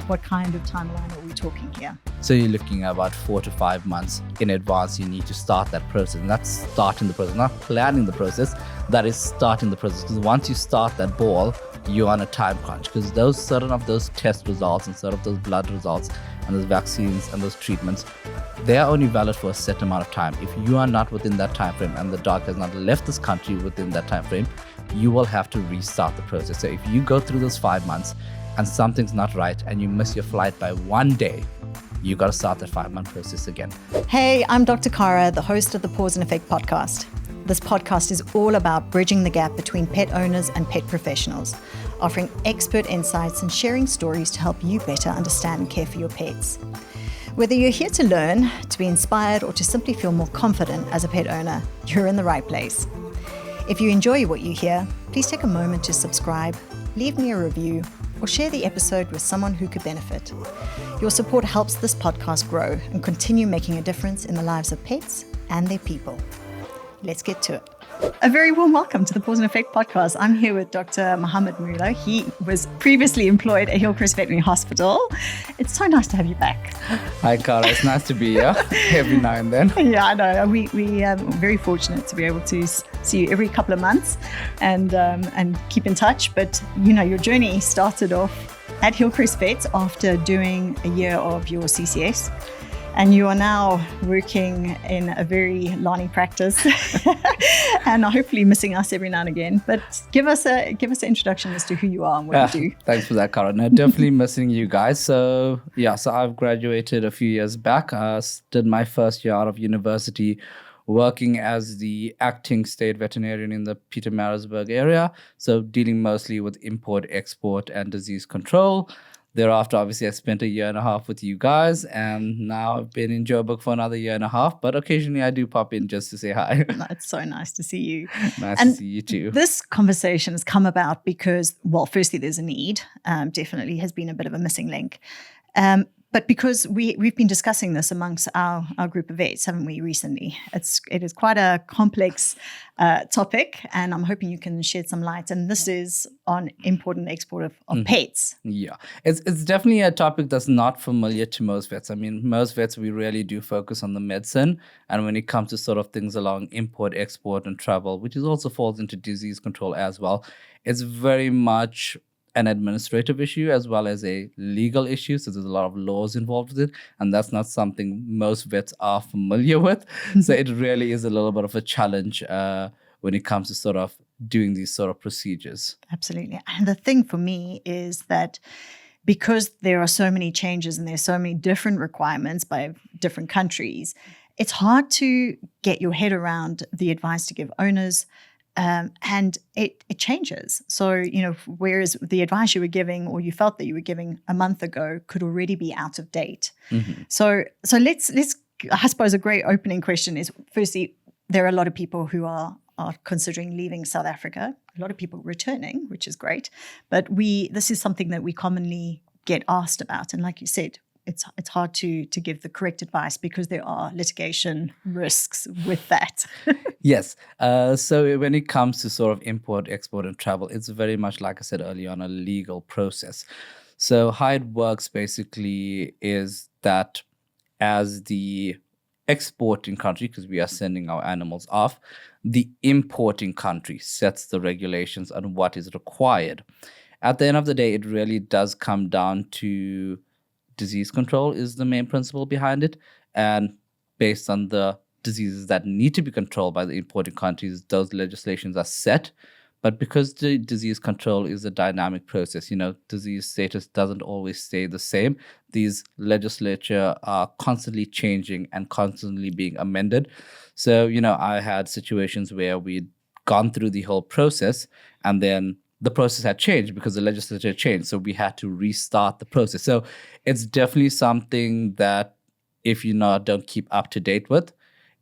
what kind of timeline are we talking here? So you're looking at about 4 to 5 months in advance. You need to start that process. And that's starting the process, not planning the process. That is starting the process. Because once you start that ball, you're on a time crunch. Because certain of those test results and certain of those blood results and those vaccines and those treatments, they are only valid for a set amount of time. If you are not within that time frame and the dog has not left this country within that time frame, you will have to restart the process. So if you go through those 5 months and something's not right and you miss your flight by 1 day, you got to start that 5-month process again. Hey, I'm Dr. Kara, the host of the Paws Effect Podcast. This podcast is all about bridging the gap between pet owners and pet professionals, offering expert insights and sharing stories to help you better understand and care for your pets. Whether you're here to learn, to be inspired, or to simply feel more confident as a pet owner, you're in the right place. If you enjoy what you hear, please take a moment to subscribe, leave me a review, or share the episode with someone who could benefit. Your support helps this podcast grow and continue making a difference in the lives of pets and their people. Let's get to it. A very warm welcome to the Paws Effect Podcast. I'm here with Dr. Muhammed Moola. He was previously employed at Hillcrest Veterinary Hospital. It's so nice to have you back. Hi, Cara. It's nice to be here every now and then. Yeah, I know. We are very fortunate to be able to see you every couple of months and keep in touch. But, you know, your journey started off at Hillcrest Vets after doing a year of your CCS. And you are now working in a very Lani practice and are hopefully missing us every now and again. But give us an introduction as to who you are and what you do. Thanks for that, Cara. No, definitely missing you guys. So I've graduated a few years back. Did my first year out of university working as the acting state veterinarian in the Pietermaritzburg area. So dealing mostly with import, export, and disease control. Thereafter, obviously, I spent a year and a half with you guys, and now I've been in Joburg for another year and a half, but occasionally I do pop in just to say hi. It's so nice to see you. Nice to see you too. This conversation has come about because, well, firstly, there's a need. Definitely has been a bit of a missing link. But because we've been discussing this amongst our group of vets, haven't we, recently? It is quite a complex topic, and I'm hoping you can shed some light. And this is on import and export of pets. Yeah, it's definitely a topic that's not familiar to most vets. I mean, most vets, we really do focus on the medicine. And when it comes to sort of things along import, export, and travel, which is also falls into disease control as well, it's very much an administrative issue as well as a legal issue. So there's a lot of laws involved with it. And that's not something most vets are familiar with. So it really is a little bit of a challenge when it comes to sort of doing these sort of procedures. Absolutely. And the thing for me is that because there are so many changes and there's so many different requirements by different countries, it's hard to get your head around the advice to give owners. And it changes. So, you know, whereas the advice you were giving or you felt that you were giving a month ago could already be out of date. Mm-hmm. So let's, I suppose a great opening question is, firstly, there are a lot of people who are considering leaving South Africa, a lot of people returning, which is great. But this is something that we commonly get asked about. And like you said, it's hard to give the correct advice because there are litigation risks with that. Yes. So when it comes to sort of import, export, and travel, it's very much, like I said earlier, on a legal process. So how it works basically is that as the exporting country, because we are sending our animals off, the importing country sets the regulations on what is required. At the end of the day, it really does come down to disease control is the main principle behind it. And based on the diseases that need to be controlled by the importing countries, those legislations are set. But because the disease control is a dynamic process, you know, disease status doesn't always stay the same. These legislature are constantly changing and constantly being amended. So, you know, I had situations where we'd gone through the whole process and then the process had changed because the legislature changed. So we had to restart the process. So it's definitely something that if you don't keep up to date with,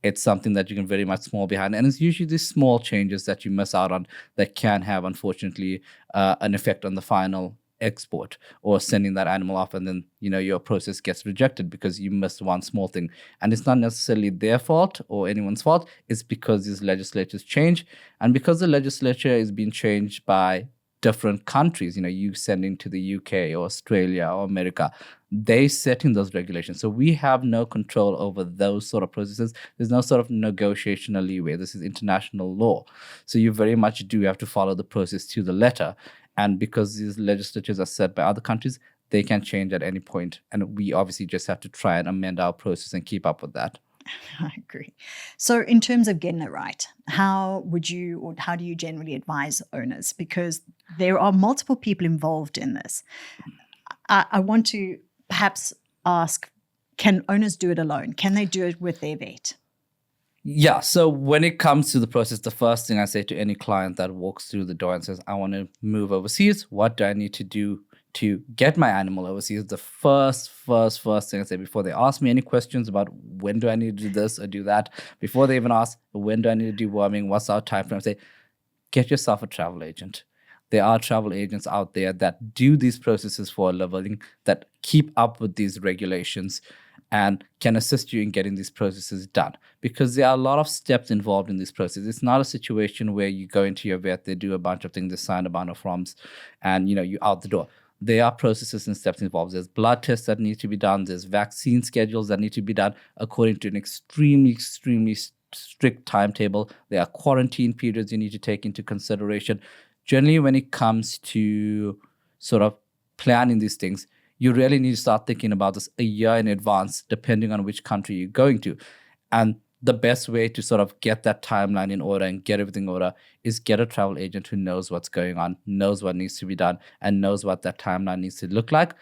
it's something that you can very much fall behind. And it's usually these small changes that you miss out on that can have, unfortunately, an effect on the final export or sending that animal off. And then, you know, your process gets rejected because you missed one small thing. And it's not necessarily their fault or anyone's fault. It's because these legislatures change. And because the legislature is being changed by different countries, you sending to the UK or Australia or America, they setting those regulations. So we have no control over those sort of processes. There's no sort of negotiation or leeway. This is international law. So you very much do have to follow the process to the letter. And because these legislatures are set by other countries, they can change at any point. And we obviously just have to try and amend our process and keep up with that. I agree. So in terms of getting it right, how do you generally advise owners? Because there are multiple people involved in this. I want to perhaps ask, can owners do it alone? Can they do it with their vet? Yeah. So when it comes to the process, the first thing I say to any client that walks through the door and says, I want to move overseas, what do I need to do to get my animal overseas? The first thing I say before they ask me any questions about when do I need to do this or do that, before they even ask when do I need to do worming, what's our time frame, I say, get yourself a travel agent. There are travel agents out there that do these processes for a living, that keep up with these regulations and can assist you in getting these processes done, because there are a lot of steps involved in this process. It's not a situation where you go into your vet, they do a bunch of things, they sign a bunch of forms, and you're out the door. There are processes and steps involved. There's blood tests that need to be done. There's vaccine schedules that need to be done according to an extremely strict timetable. There are quarantine periods you need to take into consideration. Generally, when it comes to sort of planning these things, you really need to start thinking about this a year in advance, depending on which country you're going to. And the best way to sort of get that timeline in order and get everything in order is get a travel agent who knows what's going on, knows what needs to be done, and knows what that timeline needs to look like.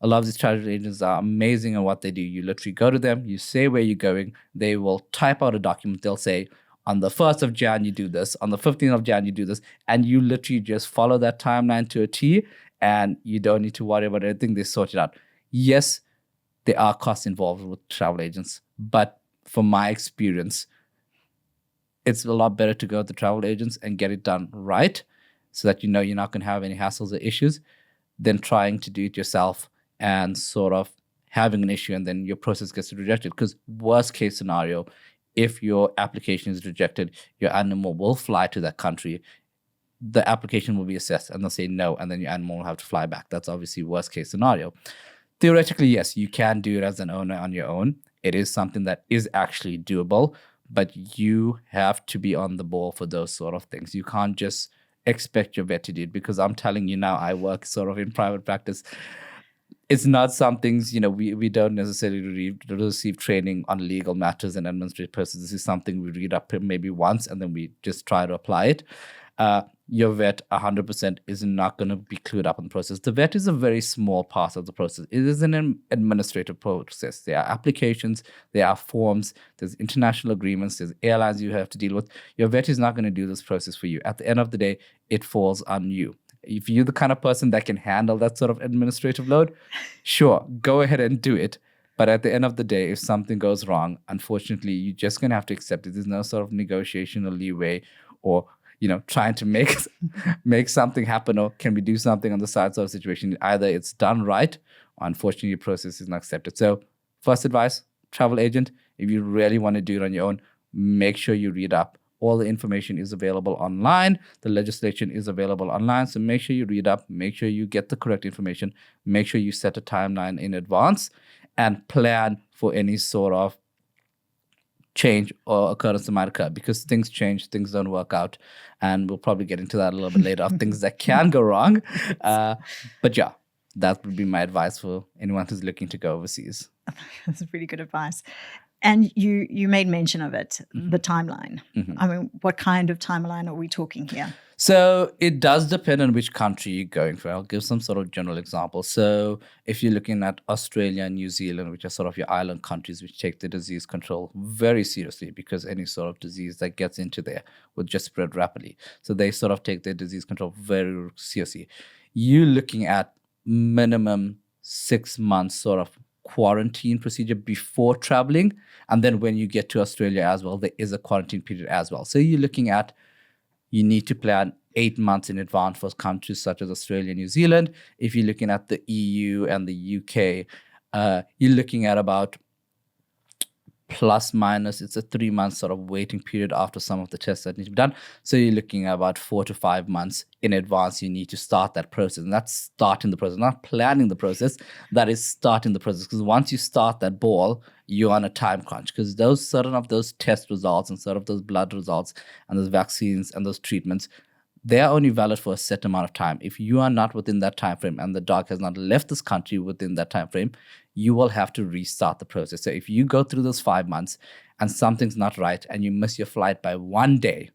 A lot of these travel agents are amazing at what they do. You literally go to them, you say where you're going, they will type out a document. They'll say, on the 1st of Jan, you do this. On the 15th of Jan, you do this. And you literally just follow that timeline to a T, and you don't need to worry about anything. They sort it out. Yes, there are costs involved with travel agents, but from my experience, it's a lot better to go with the travel agents and get it done right, so that you're not going to have any hassles or issues, than trying to do it yourself and sort of having an issue and then your process gets rejected. Because worst case scenario, if your application is rejected, your animal will fly to that country. The application will be assessed and they'll say no, and then your animal will have to fly back. That's obviously worst case scenario. Theoretically, yes, you can do it as an owner on your own. It is something that is actually doable, but you have to be on the ball for those sort of things. You can't just expect your vet to do it, because I'm telling you now, I work sort of in private practice. It's not some things, we don't necessarily receive training on legal matters and administrative processes. This is something we read up maybe once and then we just try to apply it. Your vet 100% is not going to be clued up on the process. The vet is a very small part of the process. It is an administrative process. There are applications, there are forms, there's international agreements, there's airlines you have to deal with. Your vet is not going to do this process for you. At the end of the day, it falls on you. If you're the kind of person that can handle that sort of administrative load, sure, go ahead and do it. But at the end of the day, if something goes wrong, unfortunately, you're just going to have to accept it. There's no sort of negotiation or leeway or trying to make something happen, or can we do something on the side sort of situation. Either it's done right, or unfortunately, your process is not accepted. So first advice, travel agent, if you really want to do it on your own, make sure you read up. All the information is available online. The legislation is available online. So make sure you read up, make sure you get the correct information, make sure you set a timeline in advance and plan for any sort of change or occurrence that might occur, because things change, things don't work out. And we'll probably get into that a little bit later of things that can go wrong. But yeah, that would be my advice for anyone who's looking to go overseas. That's really good advice. And you made mention of it, the timeline. Mm-hmm. I mean, what kind of timeline are we talking here? So it does depend on which country you're going for. I'll give some sort of general example. So if you're looking at Australia and New Zealand, which are sort of your island countries, which take the disease control very seriously, because any sort of disease that gets into there will just spread rapidly. So they sort of take their disease control very seriously. You're looking at minimum 6 months sort of quarantine procedure before traveling. And then when you get to Australia as well, there is a quarantine period as well. So you're looking at, you need to plan 8 months in advance for countries such as Australia and New Zealand. If you're looking at the EU and the UK, you're looking at about plus minus, it's a 3-month sort of waiting period after some of the tests that need to be done. So you're looking at about 4 to 5 months in advance. You need to start that process, and that's starting the process, not planning the process. That is starting the process, because once you start that ball, you're on a time crunch, because those certain of those test results and certain of those blood results and those vaccines and those treatments, they are only valid for a set amount of time. If you are not within that time frame and the dog has not left this country within that time frame, you will have to restart the process. So if you go through those 5 months and something's not right and you miss your flight by 1 day,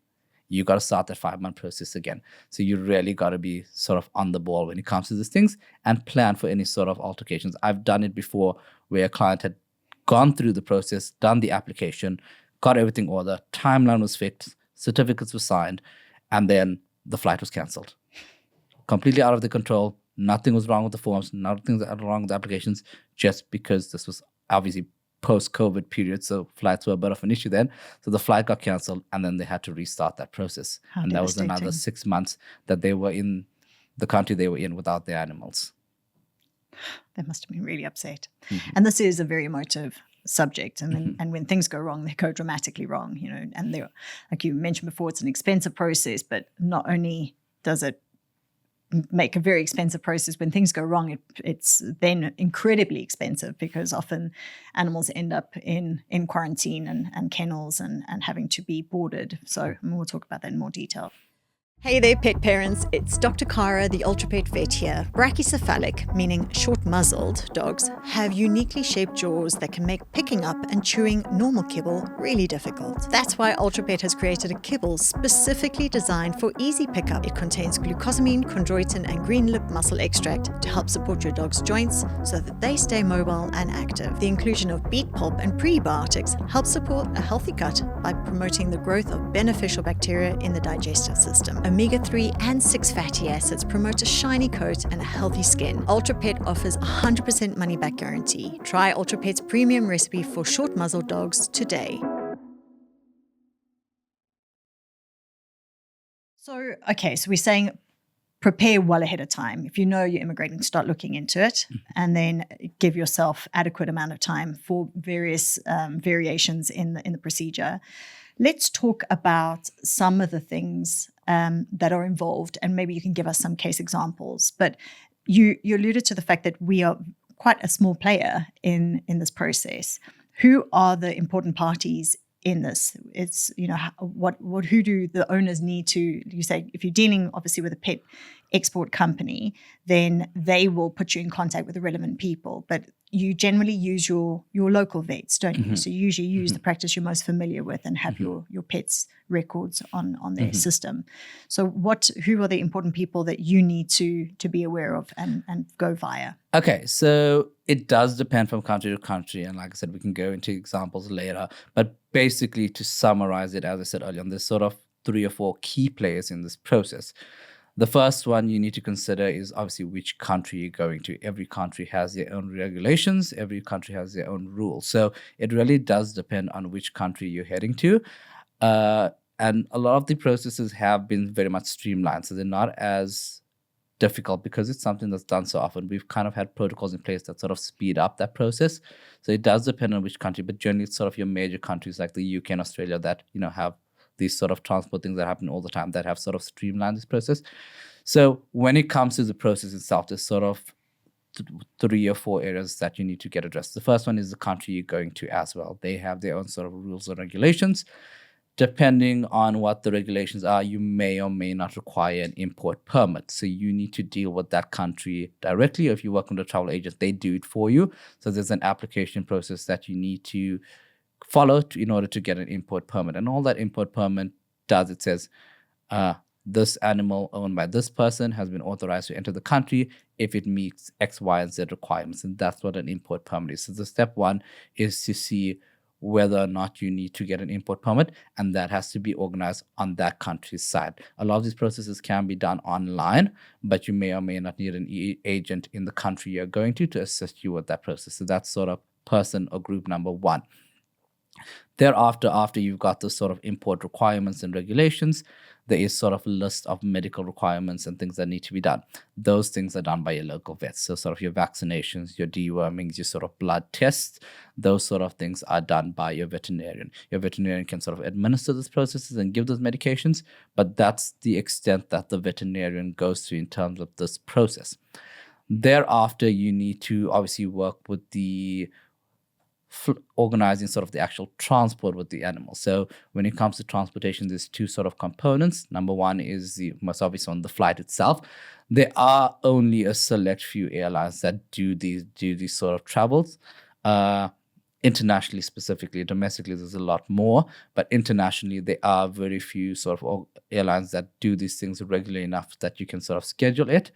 you got to start that 5-month process again. So you really got to be sort of on the ball when it comes to these things and plan for any sort of altercations. I've done it before where a client had gone through the process, done the application, got everything ordered, timeline was fixed, certificates were signed, and then the flight was cancelled. Completely out of the control. Nothing was wrong with the forms. Nothing was wrong with the applications, just because this was obviously post-COVID period. So flights were a bit of an issue then. So the flight got cancelled, and then they had to restart that process. And that was another 6 months that they were in the country they were in without their animals. They must have been really upset. Mm-hmm. And this is a very emotive subject, and when things go wrong, they go dramatically wrong, and they're, like you mentioned before, it's an expensive process, but not only does it make a very expensive process, when things go wrong, it's then incredibly expensive, because often animals end up in quarantine and kennels and having to be boarded. So we'll talk about that in more detail. Hey there, pet parents. It's Dr. Kara, the ultrapet vet here. Brachycephalic, meaning short-muzzled dogs, have uniquely shaped jaws that can make picking up and chewing normal kibble really difficult. That's why Ultrapet has created a kibble specifically designed for easy pickup. It contains glucosamine, chondroitin, and green lip muscle extract to help support your dog's joints so that they stay mobile and active. The inclusion of beet pulp and prebiotics helps support a healthy gut by promoting the growth of beneficial bacteria in the digestive system. Omega-3 and 6 fatty acids promote a shiny coat and a healthy skin. Ultrapet offers a 100% money-back guarantee. Try Ultrapet's premium recipe for short-muzzled dogs today. So we're saying prepare well ahead of time. If you know you're immigrating, start looking into it, and then give yourself adequate amount of time for various variations in the procedure. Let's talk about some of the things that are involved, and maybe you can give us some case examples. But you alluded to the fact that we are quite a small player in this process. Who are the important parties in this? It's, who do the owners need to, you say, if you're dealing obviously with a pet export company, then they will put you in contact with the relevant people. But you generally use your local vets, don't you? So you usually use the practice you're most familiar with and have your pet's records on their system. So who are the important people that you need to be aware of and go via? Okay, so it does depend from country to country. And like I said, we can go into examples later. But basically, to summarize it, as I said earlier, there's sort of 3 or 4 key players in this process. The first one you need to consider is obviously which country you're going to. Every country has their own regulations. Every country has their own rules. So it really does depend on which country you're heading to. And a lot of the processes have been very much streamlined. So they're not as difficult because it's something that's done so often. We've kind of had protocols in place that sort of speed up that process. So it does depend on which country, but generally it's sort of your major countries like the UK and Australia that, have these sort of transport things that happen all the time that have sort of streamlined this process. So when it comes to the process itself, there's sort of 3 or 4 areas that you need to get addressed. The first one is the country you're going to as well. They have their own sort of rules and regulations. Depending on what the regulations are, you may or may not require an import permit. So you need to deal with that country directly. Or if you work with a travel agent, they do it for you. So there's an application process that you need to follow in order to get an import permit. And all that import permit does, it says, this animal owned by this person has been authorized to enter the country if it meets X, Y, and Z requirements. And that's what an import permit is. So the step 1 is to see whether or not you need to get an import permit, and that has to be organized on that country's side. A lot of these processes can be done online, but you may or may not need an agent in the country you're going to assist you with that process. So that's sort of person or group number 1. Thereafter, after you've got the sort of import requirements and regulations, there is sort of a list of medical requirements and things that need to be done. Those things are done by your local vets. So sort of your vaccinations, your dewormings, your sort of blood tests, those sort of things are done by your veterinarian. Your veterinarian can sort of administer those processes and give those medications, but that's the extent that the veterinarian goes through in terms of this process. Thereafter, you need to obviously work with the organizing sort of the actual transport with the animal. So when it comes to transportation, there's two sort of components. Number one is the most obvious one, the flight itself. There are only a select few airlines that do these sort of travels. Internationally, specifically, domestically, there's a lot more, but internationally, there are very few sort of airlines that do these things regularly enough that you can sort of schedule it.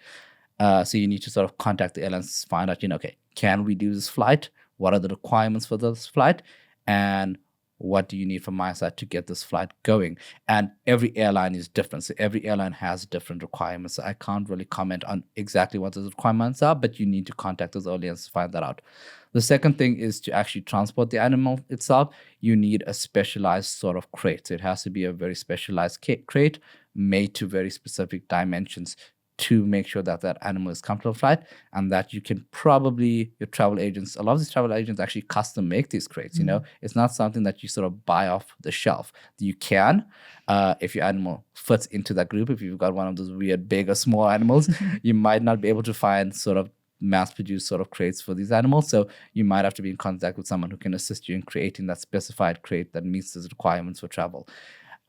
So you need to sort of contact the airlines, find out, okay, can we do this flight? What are the requirements for this flight? And what do you need from my side to get this flight going? And every airline is different. So every airline has different requirements. So I can't really comment on exactly what those requirements are, but you need to contact those airlines to find that out. The second thing is to actually transport the animal itself. You need a specialized sort of crate. So it has to be a very specialized crate made to very specific dimensions to make sure that that animal is comfortable flight, and that you can probably, your travel agents, a lot of these travel agents actually custom make these crates. It's not something that you sort of buy off the shelf. You can, if your animal fits into that group. If you've got one of those weird big or small animals, you might not be able to find sort of mass-produced sort of crates for these animals. So you might have to be in contact with someone who can assist you in creating that specified crate that meets those requirements for travel.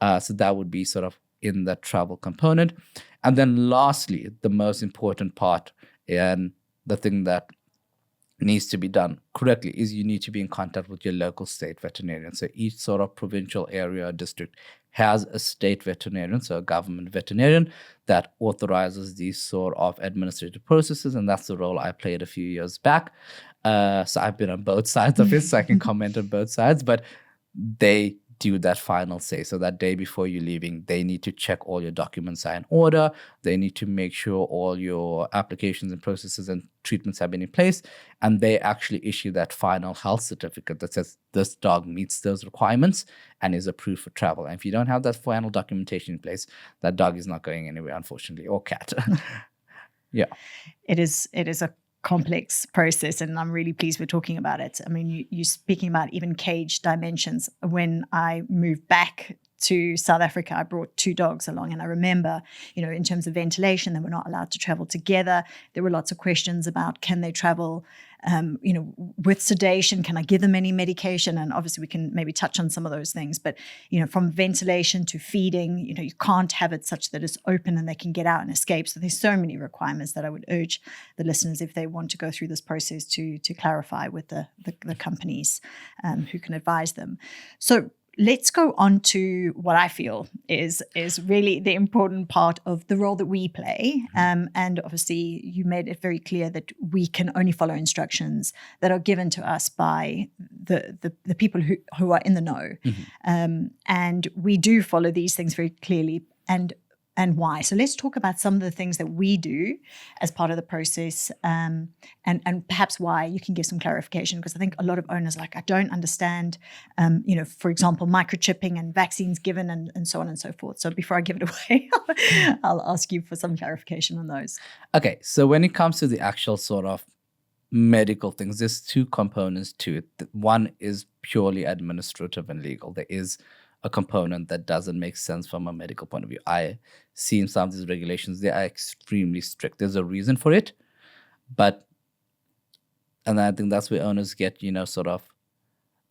So that would be sort of in the travel component. And then lastly, the most important part and the thing that needs to be done correctly is you need to be in contact with your local state veterinarian. So each sort of provincial area or district has a state veterinarian, so a government veterinarian that authorizes these sort of administrative processes. And that's the role I played a few years back. So I've been on both sides of it, so I can comment on both sides, but they do that final say. So that day before you're leaving, they need to check all your documents are in order. They need to make sure all your applications and processes and treatments have been in place. And they actually issue that final health certificate that says this dog meets those requirements and is approved for travel. And if you don't have that final documentation in place, that dog is not going anywhere, unfortunately, or cat. Yeah. It is a complex process, and I'm really pleased we're talking about it. I mean, you're speaking about even cage dimensions. When I moved back to South Africa, I brought 2 dogs along, and I remember, in terms of ventilation, they were not allowed to travel together. There were lots of questions about, can they travel, with sedation? Can I give them any medication? And obviously we can maybe touch on some of those things, but, from ventilation to feeding, you can't have it such that it's open and they can get out and escape. So there's so many requirements that I would urge the listeners, if they want to go through this process, to clarify with the companies who can advise them. So let's go on to what I feel is really the important part of the role that we play. And obviously you made it very clear that we can only follow instructions that are given to us by the people who are in the know. And we do follow these things very clearly and why. So let's talk about some of the things that we do as part of the process, and perhaps why. You can give some clarification, because I think a lot of owners are like, I don't understand, for example, microchipping and vaccines given and so on and so forth. So before I give it away, I'll ask you for some clarification on those. Okay, so when it comes to the actual sort of medical things, there's 2 components to it. One is purely administrative and legal. There is a component that doesn't make sense from a medical point of view. I see in some of these regulations, they are extremely strict. There's a reason for it, and I think that's where owners get, sort of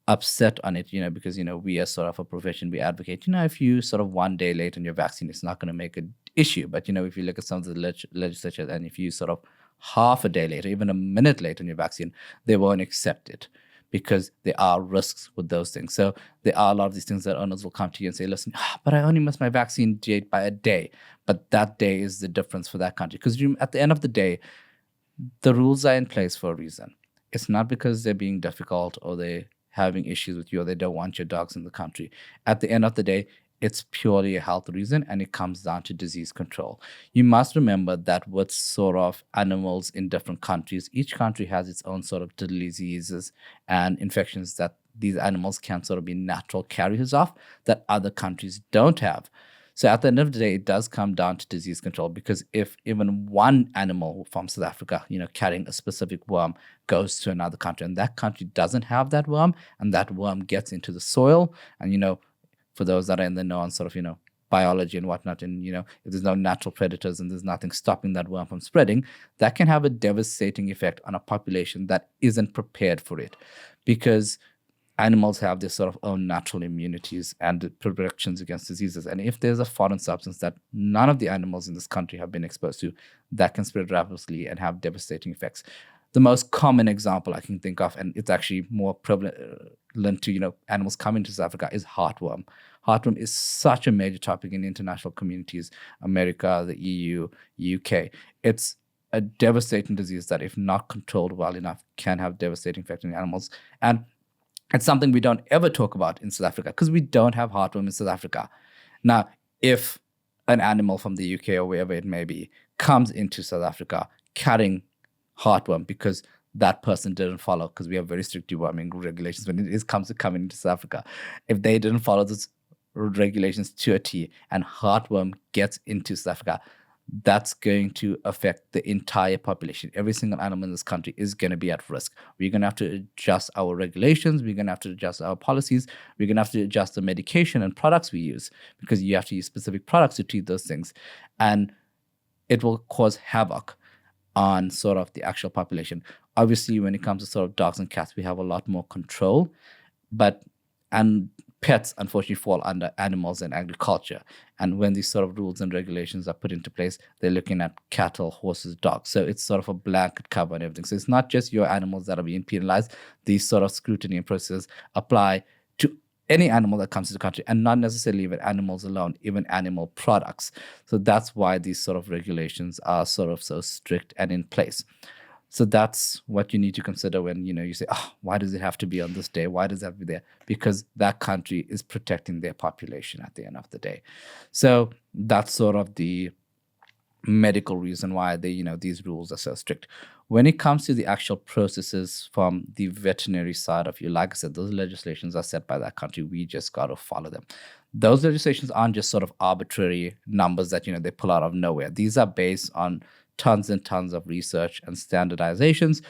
upset on it, because, we are sort of a profession, we advocate, if you sort of 1 day late on your vaccine, it's not going to make an issue. But, if you look at some of the legislature, and if you sort of half a day late, or even a minute late on your vaccine, they won't accept it, because there are risks with those things. So there are a lot of these things that owners will come to you and say, listen, but I only missed my vaccine date by a day. But that day is the difference for that country. Because at the end of the day, the rules are in place for a reason. It's not because they're being difficult or they're having issues with you or they don't want your dogs in the country. At the end of the day, it's purely a health reason, and it comes down to disease control. You must remember that with sort of animals in different countries, each country has its own sort of diseases and infections that these animals can sort of be natural carriers of that other countries don't have. So at the end of the day, it does come down to disease control, because if even one animal from South Africa, carrying a specific worm goes to another country and that country doesn't have that worm, and that worm gets into the soil, and for those that are in the know on sort of, biology and whatnot, and if there's no natural predators and there's nothing stopping that worm from spreading, that can have a devastating effect on a population that isn't prepared for it, because animals have this sort of own natural immunities and protections against diseases. And if there's a foreign substance that none of the animals in this country have been exposed to, that can spread rapidly and have devastating effects. The most common example I can think of, and it's actually more prevalent to animals coming to South Africa, is heartworm. Heartworm is such a major topic in international communities, America, the EU, UK. It's a devastating disease that, if not controlled well enough, can have devastating effect on animals. And it's something we don't ever talk about in South Africa because we don't have heartworm in South Africa. Now, if an animal from the UK or wherever it may be comes into South Africa carrying heartworm because that person didn't follow, because we have very strict deworming regulations when it comes to coming into South Africa. If they didn't follow those regulations to a T and heartworm gets into South Africa, that's going to affect the entire population. Every single animal in this country is going to be at risk. We're going to have to adjust our regulations. We're going to have to adjust our policies. We're going to have to adjust the medication and products we use, because you have to use specific products to treat those things. And it will cause havoc on sort of the actual population. Obviously, when it comes to sort of dogs and cats, we have a lot more control, and pets unfortunately fall under animals and agriculture. And when these sort of rules and regulations are put into place, they're looking at cattle, horses, dogs. So it's sort of a blanket cover and everything. So it's not just your animals that are being penalized. These sort of scrutiny and processes apply to any animal that comes to the country, and not necessarily even animals alone, even animal products. So that's why these sort of regulations are sort of so strict and in place. So that's what you need to consider when, you say, why does it have to be on this day? Why does it have to be there? Because that country is protecting their population at the end of the day. So that's sort of the medical reason why these rules are so strict. When it comes to the actual processes from the veterinary side of you, like I said, those legislations are set by that country. We just got to follow them. Those legislations aren't just sort of arbitrary numbers that, they pull out of nowhere. These are based on tons and tons of research and standardizations.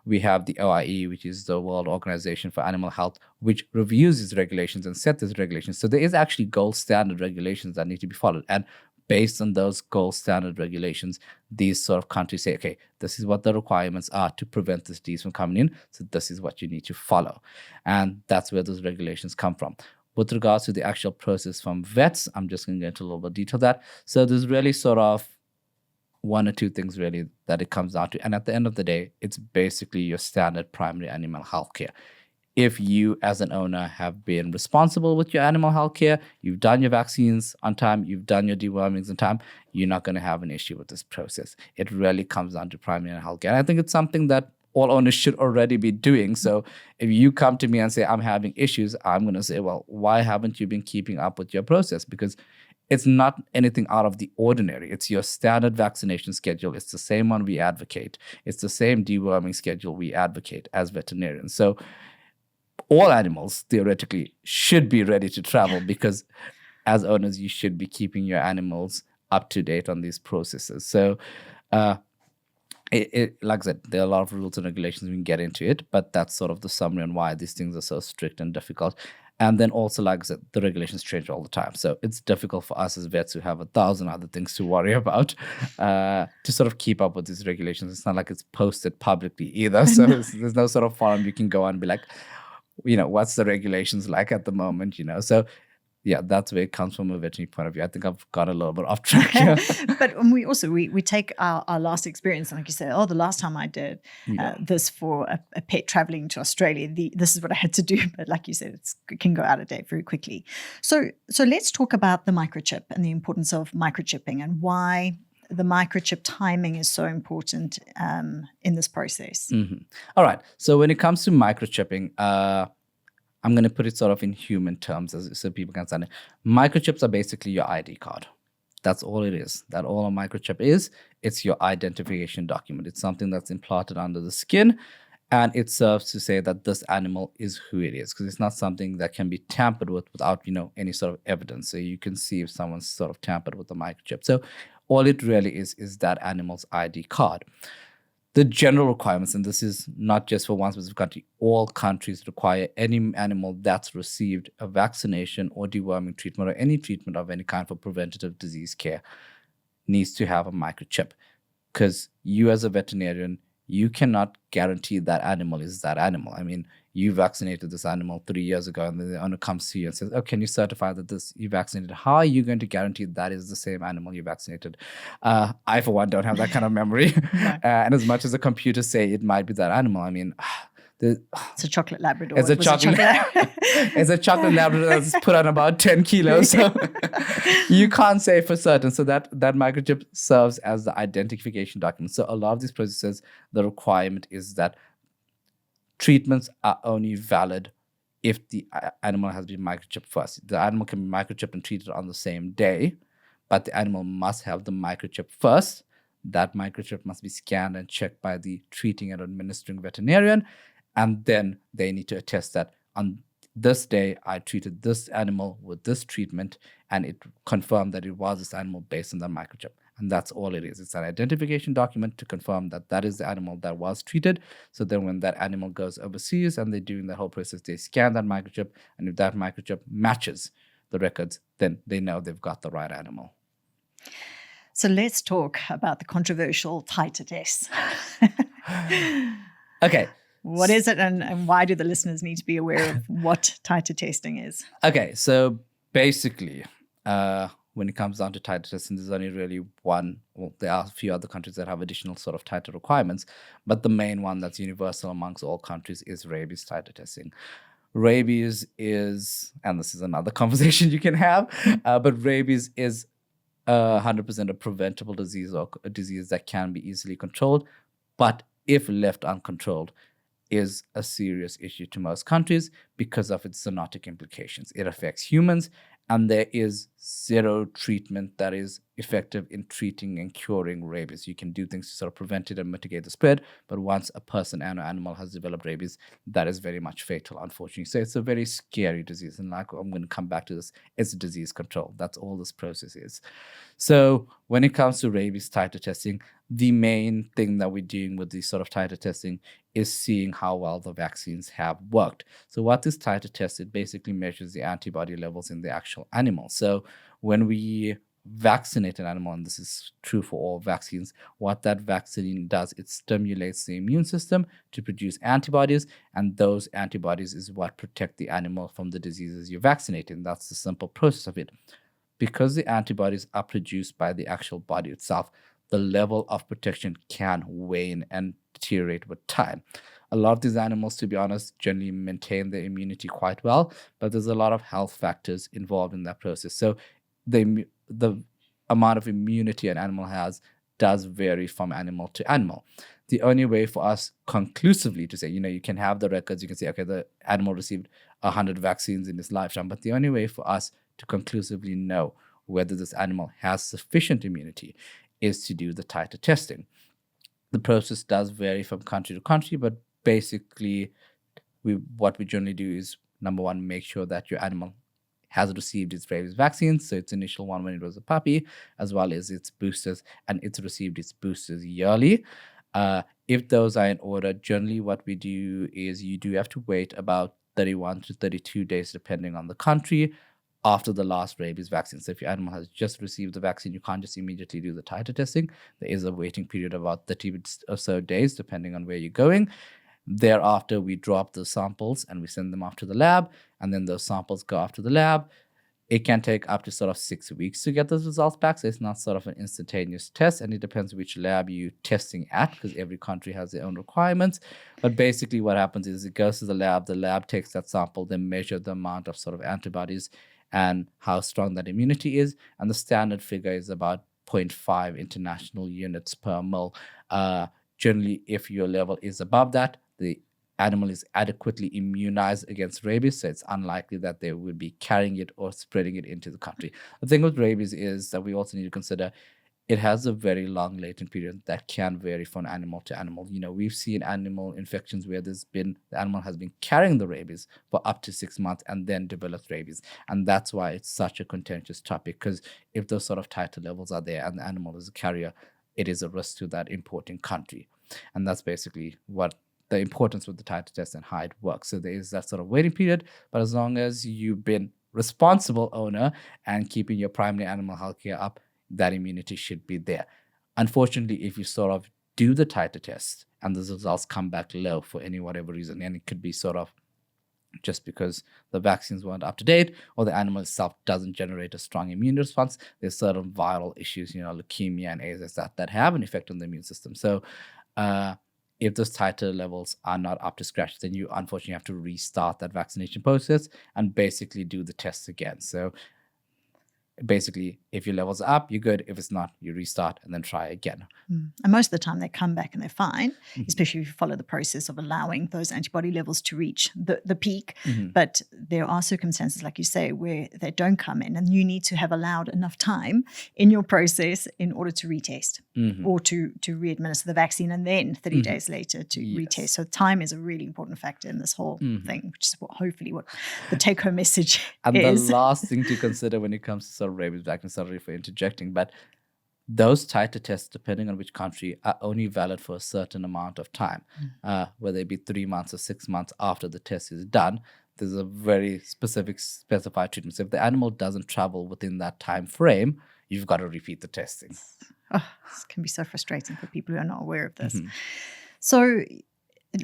We have the OIE, which is the World Organization for Animal Health, which reviews these regulations and sets these regulations. So there is actually gold standard regulations that need to be followed. And based on those gold standard regulations, these sort of countries say, okay, this is what the requirements are to prevent this disease from coming in. So this is what you need to follow. And that's where those regulations come from. With regards to the actual process from vets, I'm just going to get into a little bit of detail of that. So there's really sort of one or two things really that it comes down to. And at the end of the day, it's basically your standard primary animal health care. If you as an owner have been responsible with your animal health care, you've done your vaccines on time, you've done your dewormings on time, you're not going to have an issue with this process. It really comes down to primary animal health care. And I think it's something that all owners should already be doing. So if you come to me and say, I'm having issues, I'm going to say, well, why haven't you been keeping up with your process? Because it's not anything out of the ordinary. It's your standard vaccination schedule. It's the same one we advocate. It's the same deworming schedule we advocate as veterinarians. So all animals theoretically should be ready to travel, because as owners, you should be keeping your animals up to date on these processes. So like I said, there are a lot of rules and regulations. We can get into it, but that's sort of the summary on why these things are so strict and difficult. And then also, like I said, the regulations change all the time. So it's difficult for us as vets who have 1,000 other things to worry about to sort of keep up with these regulations. It's not like it's posted publicly either. So there's no sort of forum you can go on and be like, what's the regulations like at the moment, So yeah, that's where it comes from a veterinary point of view. I think I've got a little bit off track here. But we take our last experience, and like you said, the last time I did this for a pet traveling to Australia, this is what I had to do. But like you said, it can go out of date very quickly. So let's talk about the microchip and the importance of microchipping and why the microchip timing is so important in this process. Mm-hmm. All right. So when it comes to microchipping, I'm going to put it sort of in human terms so people can understand it. Microchips are basically your ID card. That's all it is. That all a microchip is. It's your identification document. It's something that's implanted under the skin. And it serves to say that this animal is who it is, because it's not something that can be tampered with without, any sort of evidence. So you can see if someone's sort of tampered with the microchip. So all it really is that animal's ID card. The general requirements, and this is not just for one specific country, all countries require any animal that's received a vaccination or deworming treatment or any treatment of any kind for preventative disease care needs to have a microchip. Because you as a veterinarian, you cannot guarantee that animal is that animal. I mean, you vaccinated this animal 3 years ago, and then the owner comes to you and says, "Oh, can you certify that this you vaccinated?" How are you going to guarantee that is the same animal you vaccinated? I, for one, don't have that kind of memory. No. And as much as the computers say it might be that animal, I mean, it's a chocolate Labrador. It's a chocolate. It's a chocolate Labrador that's put on about 10 kilos. So you can't say for certain. So that microchip serves as the identification document. So a lot of these processes, the requirement is that treatments are only valid if the animal has been microchipped first. The animal can be microchipped and treated on the same day, but the animal must have the microchip first. That microchip must be scanned and checked by the treating and administering veterinarian. And then they need to attest that on this day, I treated this animal with this treatment, and it confirmed that it was this animal based on that microchip. And that's all it is. It's an identification document to confirm that that is the animal that was treated. So then when that animal goes overseas and they're doing the whole process, they scan that microchip. And if that microchip matches the records, then they know they've got the right animal. So let's talk about the controversial titer test. Okay. What is it, and why do the listeners need to be aware of what titer testing is? Okay, so basically, when it comes down to titer testing, there's only really one. Well, there are a few other countries that have additional sort of titer requirements, but the main one that's universal amongst all countries is rabies titer testing. Rabies is, and this is another conversation you can have, but rabies is 100% a preventable disease, or a disease that can be easily controlled, but if left uncontrolled, is a serious issue to most countries because of its zoonotic implications. It affects humans, and there is zero treatment that is effective in treating and curing rabies. You can do things to sort of prevent it and mitigate the spread, but once a person and an animal has developed rabies, that is very much fatal, unfortunately. So it's a very scary disease, and like I'm going to come back to this, it's a disease control. That's all this process is. So when it comes to rabies titer testing, the main thing that we're doing with this sort of titer testing is seeing how well the vaccines have worked. So what this titer test, it basically measures the antibody levels in the actual animal. So when we vaccinate an animal, and this is true for all vaccines, what that vaccine does, it stimulates the immune system to produce antibodies, and those antibodies is what protect the animal from the diseases you're vaccinating. That's the simple process of it. Because the antibodies are produced by the actual body itself, the level of protection can wane and deteriorate with time. A lot of these animals, to be honest, generally maintain their immunity quite well, but there's a lot of health factors involved in that process. So the amount of immunity an animal has does vary from animal to animal. The only way for us conclusively to say, you can have the records, you can say, okay, the animal received 100 vaccines in its lifetime, but the only way for us to conclusively know whether this animal has sufficient immunity is to do the titer testing. The process does vary from country to country, but basically what we generally do is, number one, make sure that your animal has received its rabies vaccine, so its initial one when it was a puppy, as well as its boosters, and it's received its boosters yearly. If those are in order, generally what we do is you do have to wait about 31 to 32 days, depending on the country, after the last rabies vaccine. So if your animal has just received the vaccine, you can't just immediately do the titer testing. There is a waiting period of about 30 or so days, depending on where you're going. Thereafter, we drop the samples and we send them off to the lab, and then those samples go off to the lab. It can take up to sort of 6 weeks to get those results back. So it's not sort of an instantaneous test, and it depends which lab you're testing at, because every country has their own requirements. But basically what happens is it goes to the lab takes that sample, they measure the amount of sort of antibodies and how strong that immunity is. And the standard figure is about 0.5 international units per mil. Generally, if your level is above that, the animal is adequately immunized against rabies, so it's unlikely that they would be carrying it or spreading it into the country. The thing with rabies is that we also need to consider it has a very long latent period that can vary from animal to animal. We've seen animal infections where the animal has been carrying the rabies for up to 6 months and then develops rabies. And that's why it's such a contentious topic, because if those sort of titer levels are there and the animal is a carrier, it is a risk to that importing country. And that's basically what the importance of the titer test and how it works. So there is that sort of waiting period, but as long as you've been responsible owner and keeping your primary animal health care up, that immunity should be there. Unfortunately, if you sort of do the titer test and the results come back low for any whatever reason, and it could be sort of just because the vaccines weren't up to date or the animal itself doesn't generate a strong immune response, there's certain viral issues, leukemia and AIDS that have an effect on the immune system. So if those titer levels are not up to scratch, then you unfortunately have to restart that vaccination process and basically do the tests again. So basically, if your levels are up, you're good. If it's not, you restart and then try again. And most of the time they come back and they're fine, especially if you follow the process of allowing those antibody levels to reach the peak. But there are circumstances, like you say, where they don't come in, and you need to have allowed enough time in your process in order to retest or to re-administer the vaccine and then 30 days later to retest. So time is a really important factor in this whole thing, which is hopefully what the take-home message and is. The last thing to consider when it comes to sort of rabies vaccine, sorry for interjecting, but those titer tests, depending on which country, are only valid for a certain amount of time, whether it be 3 months or 6 months after the test is done. There's a very specified treatment. So if the animal doesn't travel within that time frame, you've got to repeat the testing. This can be so frustrating for people who are not aware of this. So,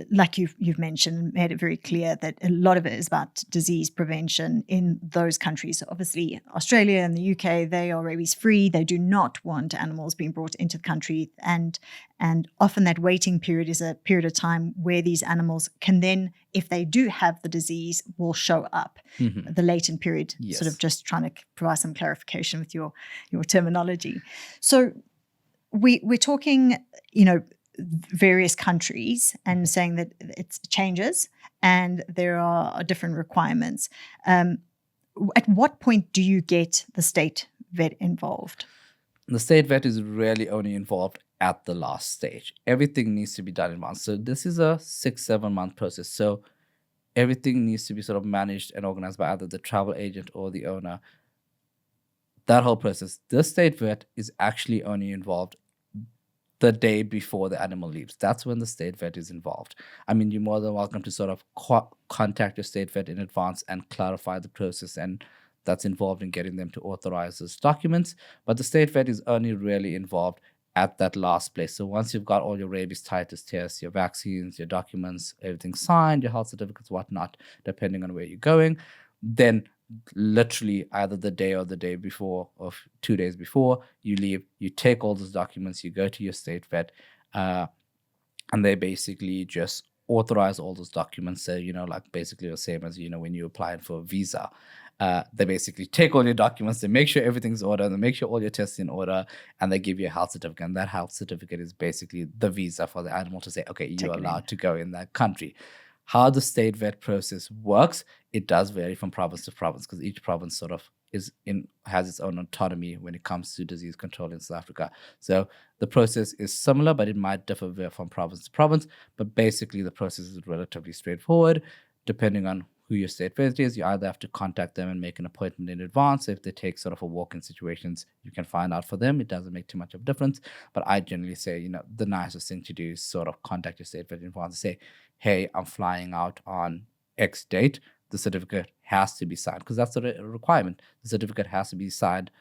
like you've mentioned and made it very clear that a lot of it is about disease prevention in those countries. So obviously, Australia and the UK, they are rabies free. They do not want animals being brought into the country, and often that waiting period is a period of time where these animals can then, if they do have the disease, will show up. The latent period, sort of just trying to provide some clarification with your terminology. So we're talking, various countries and saying that it changes and there are different requirements. At what point do you get the state vet involved? The state vet is really only involved at the last stage. Everything needs to be done in advance. So this is a 6-7 month process. So everything needs to be sort of managed and organized by either the travel agent or the owner. That whole process, the state vet is actually only involved the day before the animal leaves. That's when the state vet is involved. I mean, you're more than welcome to sort of contact your state vet in advance and clarify the process, and that's involved in getting them to authorize those documents. But the state vet is only really involved at that last place. So once you've got all your rabies titers tests, your vaccines, your documents, everything signed, your health certificates, whatnot, depending on where you're going, then literally either the day or the day before or 2 days before you leave, you take all those documents, you go to your state vet, and they basically just authorize all those documents. So, like basically the same as, when you're applying for a visa, they basically take all your documents, they make sure everything's in order, they make sure all your tests in order, and they give you a health certificate. And that health certificate is basically the visa for the animal to say, okay, you're allowed to go in that country. How the state vet process works, it does vary from province to province, because each province sort of has its own autonomy when it comes to disease control in South Africa. So the process is similar, but it might differ from province to province. But basically, the process is relatively straightforward. Depending on who your state vet is, you either have to contact them and make an appointment in advance. If they take sort of a walk-in situations, you can find out for them. It doesn't make too much of a difference. But I generally say, the nicest thing to do is sort of contact your state vet in advance and say, hey, I'm flying out on X date. The certificate has to be signed, because that's a requirement. The certificate has to be signed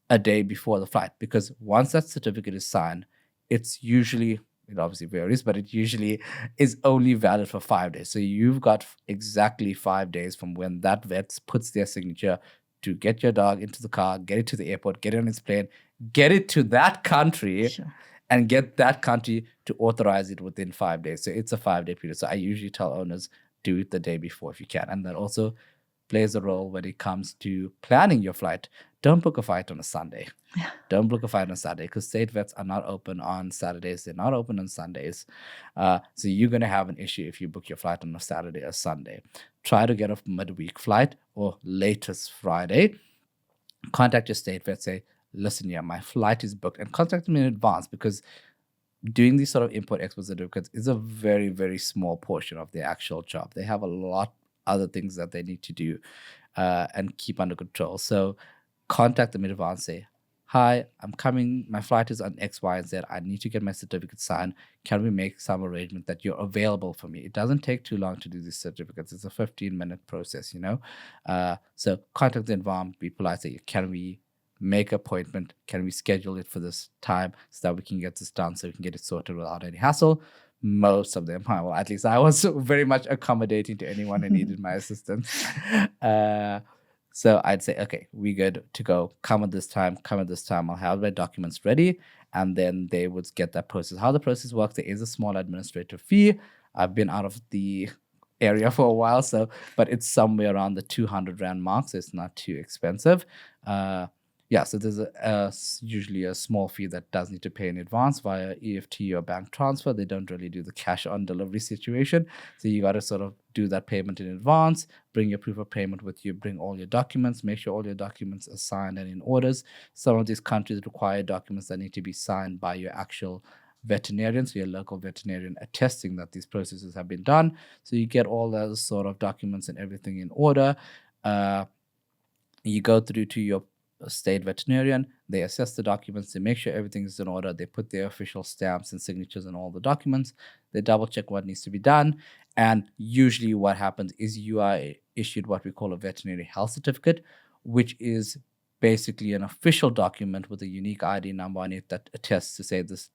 a day before the flight, because once that certificate is signed, it's usually, it obviously varies, but it usually is only valid for 5 days. So you've got exactly 5 days from when that vet puts their signature to get your dog into the car, get it to the airport, get it on its plane, get it to that country, and get that country to authorize it within 5 days. So it's a 5-day period. So I usually tell owners, do it the day before if you can. And that also plays a role when it comes to planning your flight. Don't book a flight on a Sunday. Don't book a flight on Saturday, because state vets are not open on Saturdays. They're not open on Sundays. So you're going to have an issue if you book your flight on a Saturday or Sunday. Try to get a midweek flight or latest Friday. Contact your state vet. Say, listen, yeah, my flight is booked, and contact them in advance, because doing these sort of import export certificates is a very, very small portion of their actual job. They have a lot other things that they need to do and keep under control. So contact them in advance, say, hi, I'm coming, my flight is on X, Y, and Z. I need to get my certificate signed. Can we make some arrangement that you're available for me? It doesn't take too long to do these certificates. It's a 15-minute process, So contact the advance, be polite, say, can we make appointment? Can we schedule it for this time so that we can get this done, so we can get it sorted without any hassle? Most of them, well, at least I was very much accommodating to anyone who needed my assistance. So I'd say, okay, we good to go. Come at this time. I'll have my documents ready, and then they would get that process. How the process works, there is a small administrative fee. I've been out of the area for a while, but it's somewhere around the 200 Rand mark, so it's not too expensive. So there's usually a small fee that does need to pay in advance via EFT or bank transfer. They don't really do the cash on delivery situation. So you got to sort of do that payment in advance, bring your proof of payment with you, bring all your documents, make sure all your documents are signed and in orders. Some of these countries require documents that need to be signed by your actual veterinarian, so your local veterinarian attesting that these processes have been done. So you get all those sort of documents and everything in order. You go through to your state veterinarian, they assess the documents, they make sure everything is in order, they put their official stamps and signatures on all the documents, they double check what needs to be done, and usually what happens is you are issued what we call a veterinary health certificate, which is basically an official document with a unique ID number on it that attests to say this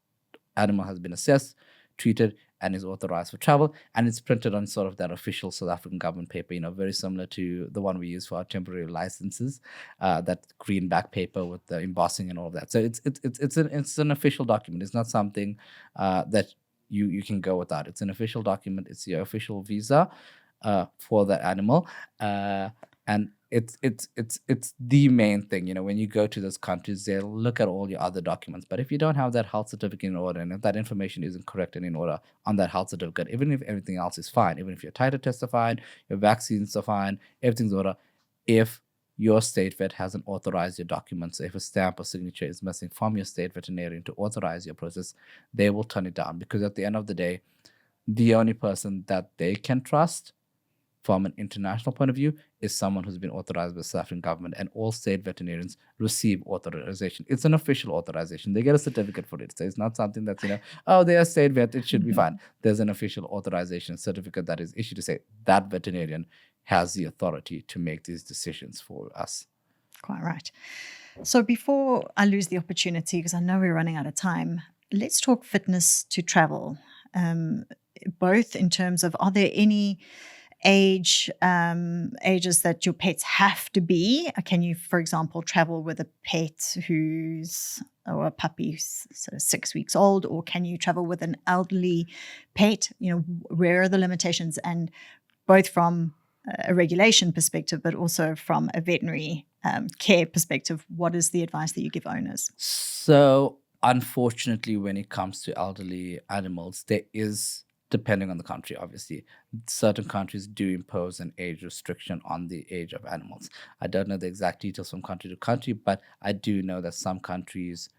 animal has been assessed, treated, and is authorized for travel, and it's printed on sort of that official South African government paper, very similar to the one we use for our temporary licenses, that green back paper with the embossing and all of that. So it's an official document. It's not something that you can go without. It's an official document. It's your official visa for that animal, and it's the main thing. When you go to those countries, they'll look at all your other documents. But if you don't have that health certificate in order, and if that information isn't correct and in order on that health certificate, even if everything else is fine, even if your titer tests are fine, your vaccines are fine, everything's in order, if your state vet hasn't authorized your documents, if a stamp or signature is missing from your state veterinarian to authorize your process, they will turn it down, because at the end of the day, the only person that they can trust from an international point of view is someone who's been authorized by the South African government, and all state veterinarians receive authorization. It's an official authorization. They get a certificate for it. So it's not something that's, they are state vet, it should be fine. There's an official authorization certificate that is issued to say that veterinarian has the authority to make these decisions for us. Quite right. So before I lose the opportunity, because I know we're running out of time, let's talk fitness to travel, both in terms of, are there any ages that your pets have to be? Can you, for example, travel with a pet or a puppy who's sort of 6 weeks old, or can you travel with an elderly pet? Where are the limitations? And both from a regulation perspective, but also from a veterinary care perspective, what is the advice that you give owners? So unfortunately, when it comes to elderly animals, there is, depending on the country, obviously, certain countries do impose an age restriction on the age of animals. I don't know the exact details from country to country, but I do know that some countries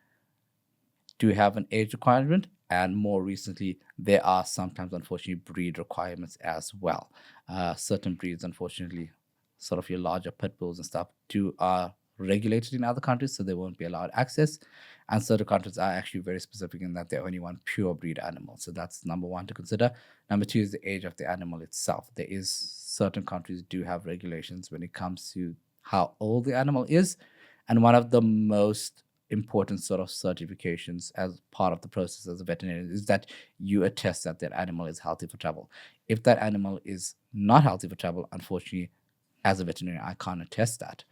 do have an age requirement, and more recently, there are sometimes, unfortunately, breed requirements as well. Certain breeds, unfortunately, sort of your larger pit bulls and stuff, are regulated in other countries, so they won't be allowed access. And certain countries are actually very specific in that they only want pure breed animals. So that's number one to consider. Number two is the age of the animal itself. There is, certain countries do have regulations when it comes to how old the animal is. And one of the most important sort of certifications as part of the process as a veterinarian is that you attest that animal is healthy for travel. If that animal is not healthy for travel, unfortunately, as a veterinarian, I can't attest that.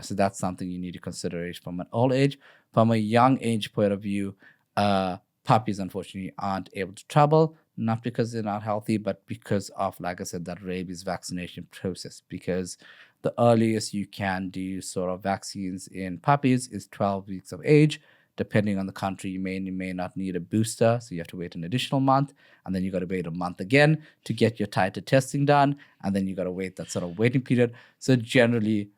So that's something you need to consider from an old age. From a young age point of view, puppies, unfortunately, aren't able to travel, not because they're not healthy, but because of, like I said, that rabies vaccination process. Because the earliest you can do sort of vaccines in puppies is 12 weeks of age. Depending on the country, you may not need a booster, so you have to wait an additional month, and then you got to wait a month again to get your titer testing done, and then you got to wait that sort of waiting period. So generally,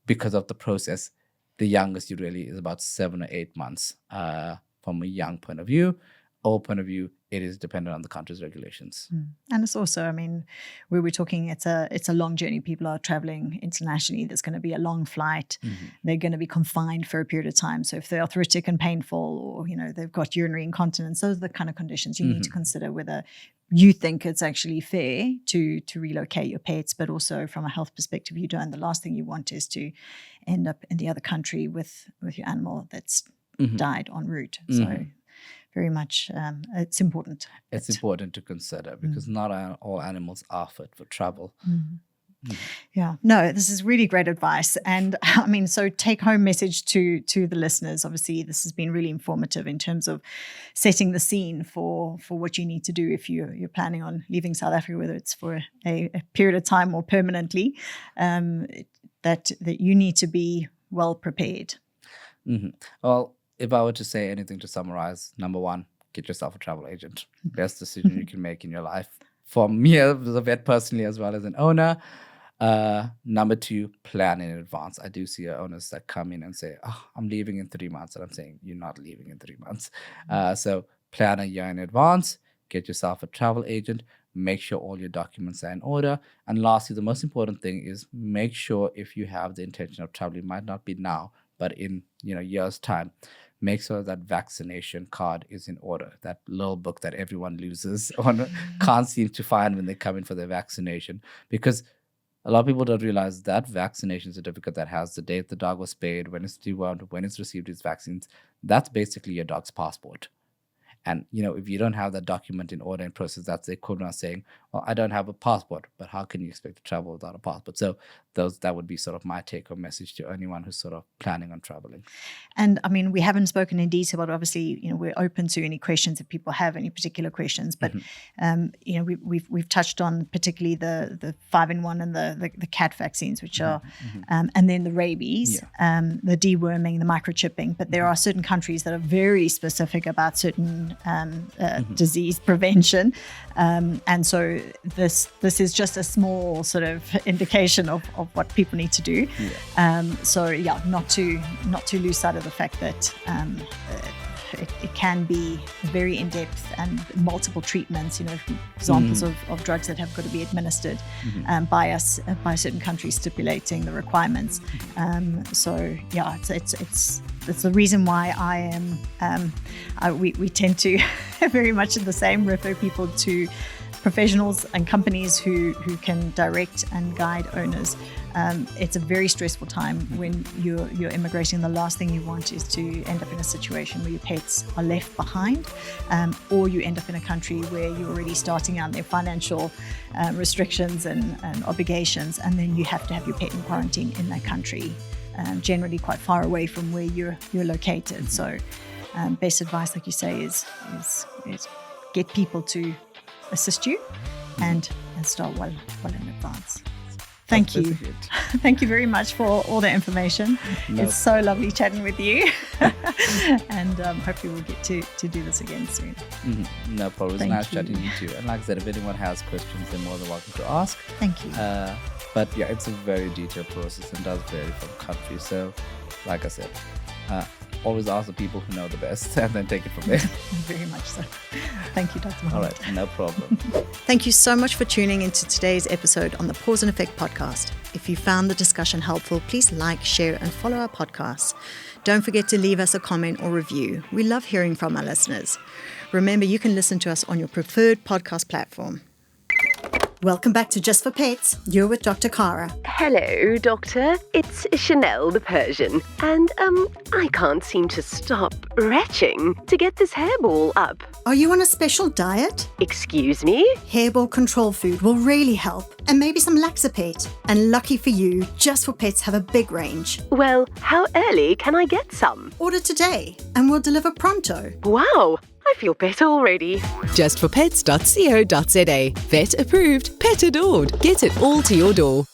because of the process, the youngest you really is about 7 or 8 months from a young point of view. Old point of view, it is dependent on the country's regulations. And it's also, I mean, we were talking, it's a long journey. People are traveling internationally. There's going to be a long flight. They're going to be confined for a period of time. So if they're arthritic and painful, or, you know, they've got urinary incontinence, those are the kind of conditions you need to consider whether you think it's actually fair to relocate your pets, but also from a health perspective, you don't. The last thing you want is to end up in the other country with your animal that's died en route. So very much, it's important. It's important to consider because not all animals are fit for travel. Yeah, no, this is really great advice. And I mean, so take home message to the listeners. Obviously, this has been really informative in terms of setting the scene for what you need to do if you're planning on leaving South Africa, whether it's for a period of time or permanently, that you need to be well prepared. Well, if I were to say anything to summarize, number one, get yourself a travel agent. Best decision you can make in your life. For me as a vet personally, as well as an owner. Number two, plan in advance. I do see owners that come in and say, I'm leaving in 3 months. And I'm saying, you're not leaving in 3 months. So plan a year in advance. Get yourself a travel agent. Make sure all your documents are in order. And lastly, the most important thing is make sure if you have the intention of traveling, it might not be now, but in years' time, make sure that vaccination card is in order. That little book that everyone loses or can't seem to find when they come in for their vaccination. Because a lot of people don't realize that vaccination certificate that has the date the dog was spayed, when it's dewormed, when it's received its vaccines, that's basically your dog's passport. And, if you don't have that document in order and process, that's the equivalent of saying, well, I don't have a passport, but how can you expect to travel without a passport? So that would be sort of my take-home message to anyone who's sort of planning on traveling. And I mean, we haven't spoken in detail, but obviously, we're open to any questions if people have any particular questions. But, we've touched on particularly the 5-in-1 and the cat vaccines, which are, and then the rabies, the deworming, the microchipping. But there are certain countries that are very specific about certain disease prevention. And so this is just a small sort of indication of what people need to do. Not to lose sight of the fact that it can be very in-depth and multiple treatments, examples of drugs that have got to be administered by certain countries stipulating the requirements. It's the reason why I am, we tend to very much in the same refer people to professionals and companies who can direct and guide owners. It's a very stressful time when you're immigrating. The last thing you want is to end up in a situation where your pets are left behind, or you end up in a country where you're already starting out their financial restrictions and obligations, and then you have to have your pet in quarantine in that country, generally quite far away from where you're located. So best advice, like you say, is get people to assist you and start well in advance. Thank you. Thank you very much for all the information. It's so lovely chatting with you. And hopefully we'll get to do this again soon. No problem. It's nice chatting to you too. And like I said, if anyone has questions, they're more than welcome to ask. Thank you. But yeah, it's a very detailed process and does vary from country. So like I said, always ask the people who know the best and then take it from there. Very much so. Thank you, Dr. Mohammed. All right, no problem. Thank you so much for tuning into today's episode on the Paws Effect Podcast. If you found the discussion helpful, please like, share, and follow our podcasts. Don't forget to leave us a comment or review. We love hearing from our listeners. Remember, you can listen to us on your preferred podcast platform. Welcome back to Just for Pets. You're with Dr. Kara. Hello, Doctor. It's Chanel the Persian. And, I can't seem to stop retching to get this hairball up. Are you on a special diet? Excuse me? Hairball control food will really help. And maybe some Laxapet. And lucky for you, Just for Pets have a big range. Well, how early can I get some? Order today and we'll deliver pronto. Wow, I feel better already. Justforpets.co.za. Vet approved, pet adored. Get it all to your door.